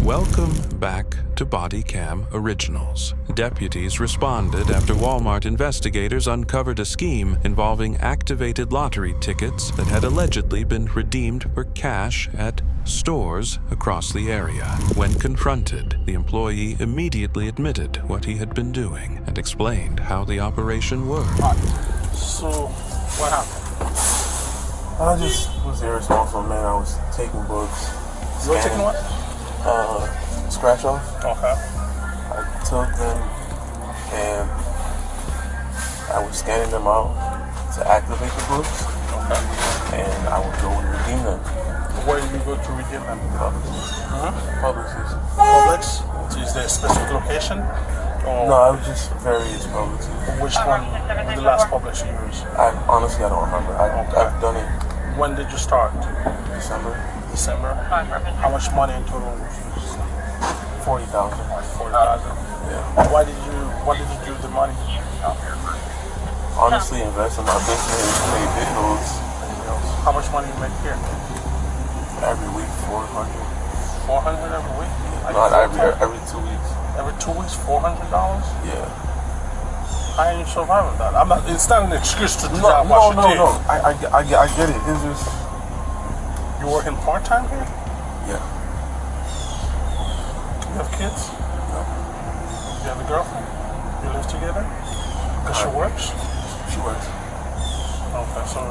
Welcome back to Bodycam Originals. Deputies responded after Walmart investigators uncovered a scheme involving activated lottery tickets that had allegedly been redeemed for cash at stores across the area. When confronted, the employee immediately admitted what he had been doing and explained how the operation worked. So, what happened? I just was irresponsible, man. I was taking books. You were taking what? Scratch off. Okay. I took them and I was scanning them out to activate the books. Okay. And I would go and redeem them. Where do you go to redeem them? Publicis. Publix? Is there a specific location? Or No, I was just various Publicis. which one was the last Publix you used? Honestly, I don't remember. I've done it When did you start? December. How much money in total was you? 40,000. 40,000. Yeah. Why did you do the money? Honestly, invest in my business, pay bills. How much money you make here? Every week, 400. 400 every week? Not every 2 weeks. Every 2 weeks, $400? Yeah. How are you surviving that? It's not an excuse to do No. I I get it. It's just. You working part-time here? Yeah. You have kids? No. You have a girlfriend? You live together? Because she works? She works. Okay, so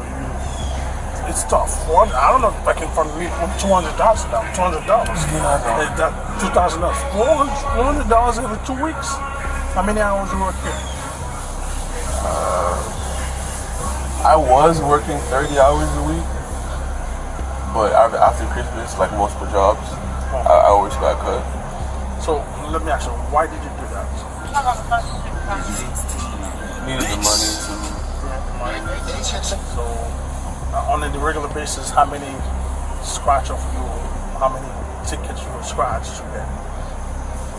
it's tough. I don't know if I can find me $200 now. $200. Yeah, That $2,000. $400 every 2 weeks? How many hours you work here? I was working 30 hours a week, but after Christmas, like most jobs, I always got cut. So let me ask you, why did you do that? Needed the money to. So on a regular basis, how many tickets you will scratch you get?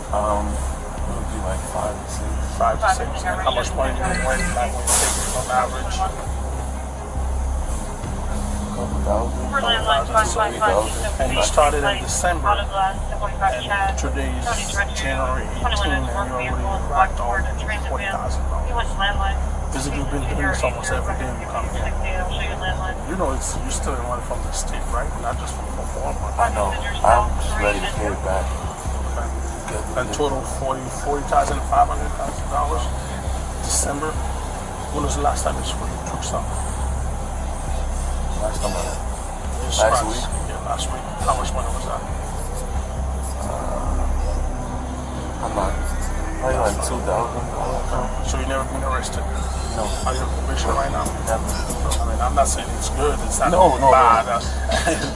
It would be like 5 to 6. 5 to 6. And how much money you win when you take it on average? Couple thousand. And you started in December, and today is January 18, and you already racked on $40,000. Physically been doing this almost every day you come here. You know, you're still money from the state, right? Not just from Walmart. I know. I'm just ready to pay it back. And total $40,000, $500,000. December. When was the last time you took some? Last time Last week. Yeah, last week. How much money was that? I'm not. Probably like 2,000. So you never been arrested? No. Are you on probation right now? Never. I mean, I'm not saying it's good. It's not No. bad.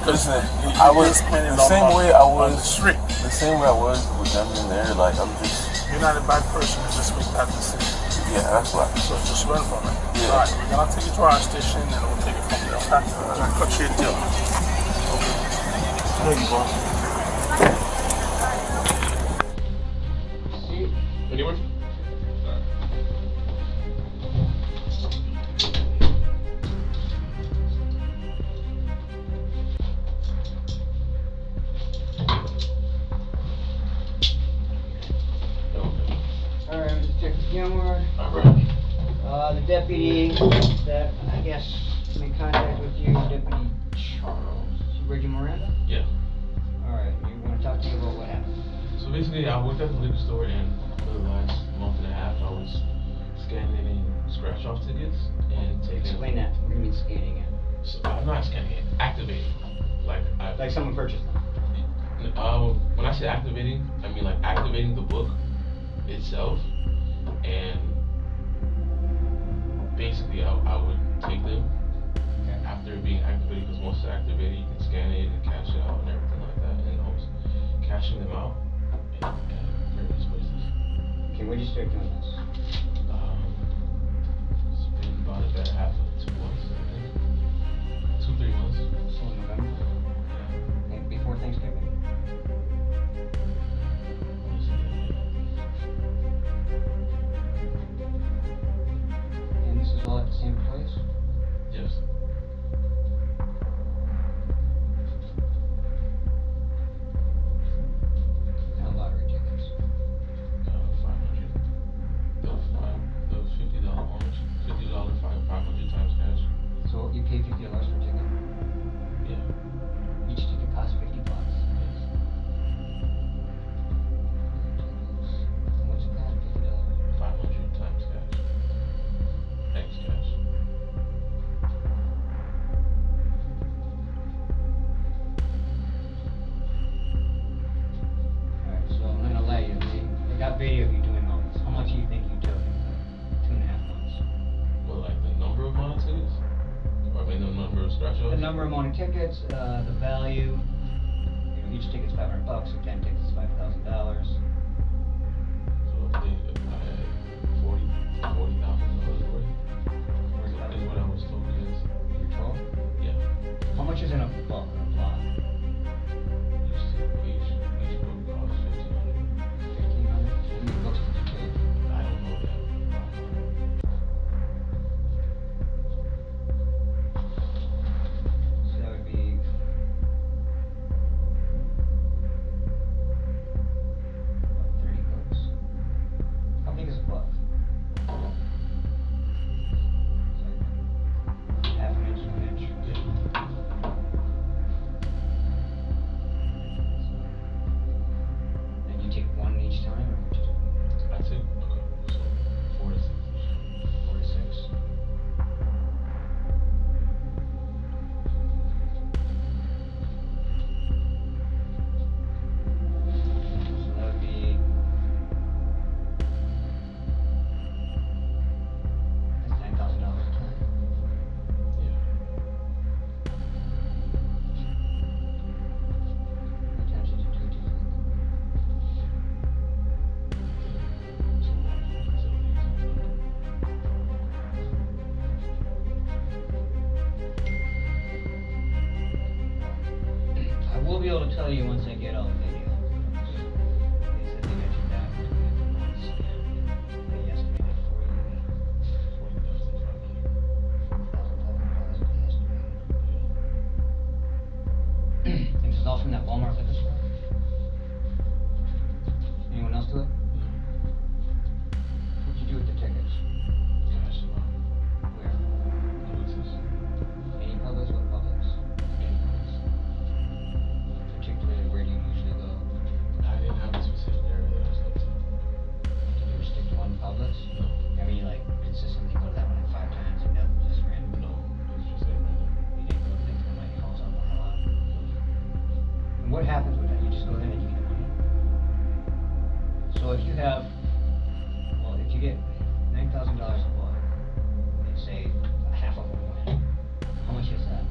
Listen, I was the same way I was. On the street. The same way I was with them in there. Like I'm just. You're not a bad person. You just make bad decisions. Yeah, that's why. So just learn from it. Yeah. All right, we're gonna take you to our station and we'll take it from there. Okay? I'm gonna cut you a deal. Thank you, boss. Anywhere? Alright, Mr. Detective Gilmore. The deputy that I guess made contact with you, Deputy Charles. Reggie Miranda? Yeah. Alright, you want to talk to me about what happened? So basically, I worked at the liquor store, and for the last month and a half, I was scanning in scratch-off tickets and taking. Explain that. What do you mean scanning it? So I'm not scanning it, activating. Like someone purchased them? When I say activating, I mean like activating the book itself, and basically I would take them after being activated, because once it's activated, you can scan it and cash it out and everything like that, and I was cashing them out in various places. Okay, when did you start doing this? It's been about a better half of 2 months, I think. 2-3 months. So in November? Yeah. Maybe before Thanksgiving? And this is all at the same place? Yes. got video of you doing all this. How much do you think you took in 2.5 months? Well, like the number of amount of tickets? Or I mean the number of scratch offs? The number amount of tickets, the value. You know, each ticket's $500, so 10 tickets is $5,000. So I think I had $40,000 worth. Is what I was told, yes. You're 12? Yeah. How much is in a book or a block? Each book costs $1,500. 1,500? How many books did you take? I don't know that. So that would be. What, 30 books? How big is a book? It's like half an inch to an inch. And you take one each time, or what you do? I took a couple, so 4 to 6. 4 to 6? So that would be. That's $9,000 a time. Yeah. How many times did you do it, do you think? Too much facilities. I will be able to tell you once I get all the video. They said they got you back in 2.5 months, and they estimated for you $40,500. $40,500 they estimated. And this is all from that Walmart liquor store? Anyone else do it? No. What'd you do with the tickets? Cash them out. Where? Publicis. Any Publix? What Publix? Any place. Particularly, where do you usually go? I didn't have a specific area that I was looking to. Do you ever stick to one Publix? No. I mean, like, consistently go to that one like 5 times and nothing, just random? No. It was just that random. You didn't go to think that like falls on one a lot? And what happens with that? You just go there and you get the money? So if you have, well, if you get $9,000 a book, and say half of them win, how much is that?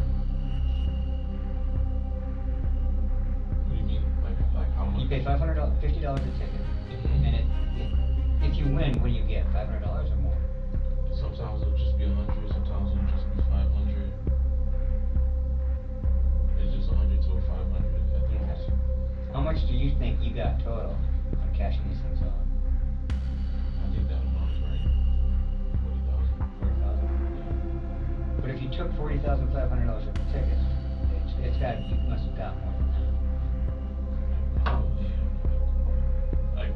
What do you mean? Like how much? You pay $50 a ticket, Mhm. and if you win, what do you get? $500 or more? Sometimes it'll just be 100, sometimes it'll just be 500. It's just 100 to a 500 at the most. How much do you think you got total on cashing these things off? I think that amount is right. 40,000. 40,000? But if you took $40,500 worth of tickets, it's got, you must have got more than that. Like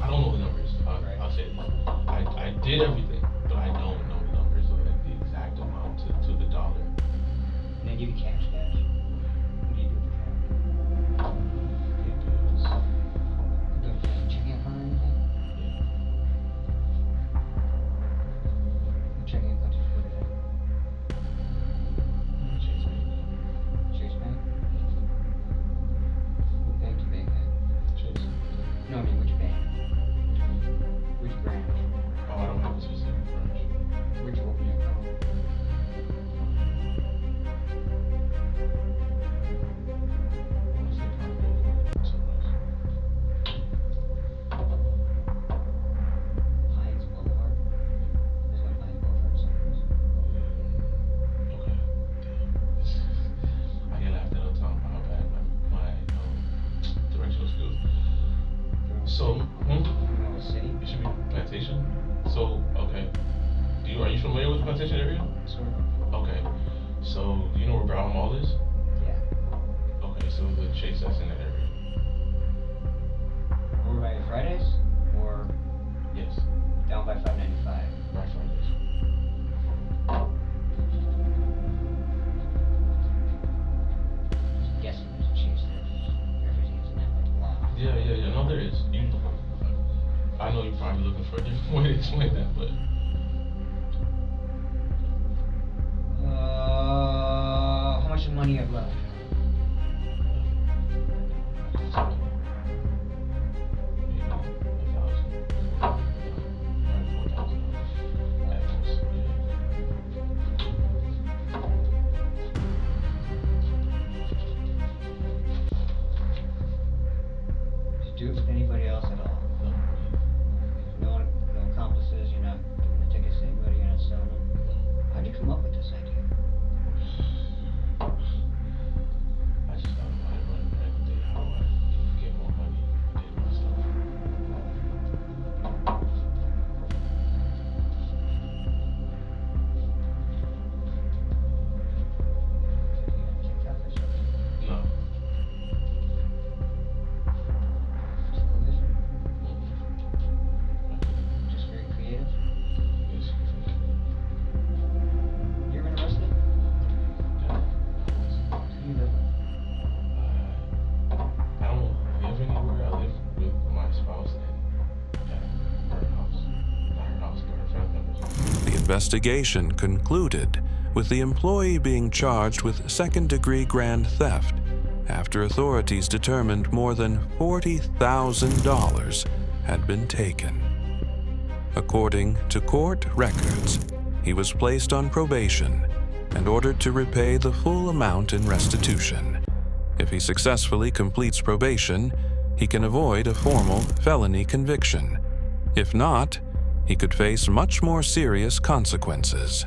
I don't know the numbers. Right. I'll say it. I did everything, but I don't know the numbers of like the exact amount to the dollar. And they give you cash. What do you do with the cash? It was, You don't put it in a checking account or anything? yeah. What checking account did you put it in? Chase Bank. Chase Bank? What bank do you bank at? Chase. No, I mean, which bank? Which branch? Oh, I don't have a specific branch. Where'd you open your account? Honestly, probably go for it somewhere else. Pines Boulevard? There's no Pines Boulevard somewhere. Okay. I get laughed at all the time about how bad my directional skills. So, You know what city? it should be Plantation. So, okay. Are you familiar with the Plantation area? Sort of. Okay. So, do you know where Brown Mall is? Yeah. Okay, so the Chase that's in that area. Over by Fridays? Or Yes. down by 595? Right Fridays. Just guessing there's a Chase there. Everything's in that like block. Yeah. No, there is. I know you're probably looking for a different way to explain that, but How much money you have left? maybe 1,000. do it with anybody else at all? No. No accomplices, you're not giving the tickets to anybody, you're not selling them? How'd you come up with this idea? I just thought I might run back and did how I get more money, did my stuff. TikTok or something? No. Television? Just very creative? Yes. You ever been arrested? Yeah. Who do you live with? I don't live anywhere. I live with my spouse and at her house. Not her house, but her family members. The investigation concluded with the employee being charged with second-degree grand theft after authorities determined more than $40,000 had been taken. According to court records, he was placed on probation and ordered to repay the full amount in restitution. If he successfully completes probation, he can avoid a formal felony conviction. If not, he could face much more serious consequences.